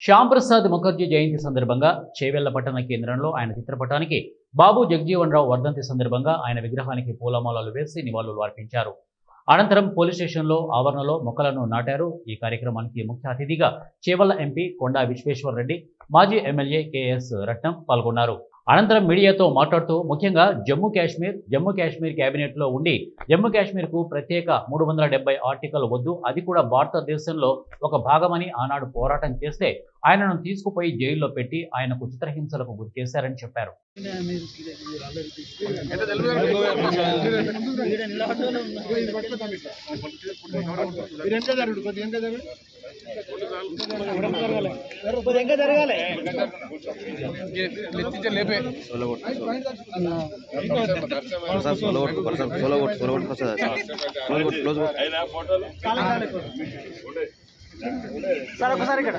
శ్యామ్ ప్రసాద్ ముఖర్జీ జయంతి సందర్భంగా చేవెళ్ల పట్టణ కేంద్రంలో ఆయన చిత్రపటానికి బాబు జగజీవన్ రావు వర్ధంతి సందర్భంగా ఆయన విగ్రహానికి పూలమాలలు వేసి నివాళులు అర్పించారు. అనంతరం పోలీస్ స్టేషన్లో ఆవరణలో మొక్కలను నాటారు. ఈ కార్యక్రమానికి ముఖ్య అతిథిగా చేవెళ్ల ఎంపీ కొండా విశ్వేశ్వర్ రెడ్డి, మాజీ ఎమ్మెల్యే కెఎస్ రత్నం పాల్గొన్నారు. అనంతరం మీడియాతో మాట్లాడుతూ ముఖ్యంగా జమ్మూ కాశ్మీర్ కేబినెట్లో ఉండి జమ్మూ కాశ్మీర్కు ప్రత్యేక 370 ఆర్టికల్ వద్దు, అది కూడా భారతదేశంలో ఒక భాగమని ఆనాడు పోరాటం చేస్తే ఆయనను తీసుకుపోయి జైల్లో పెట్టి ఆయనకు చిత్రహింసలకు గురి చేశారని చెప్పారు. సార్ ఒకసారి ఇక్కడ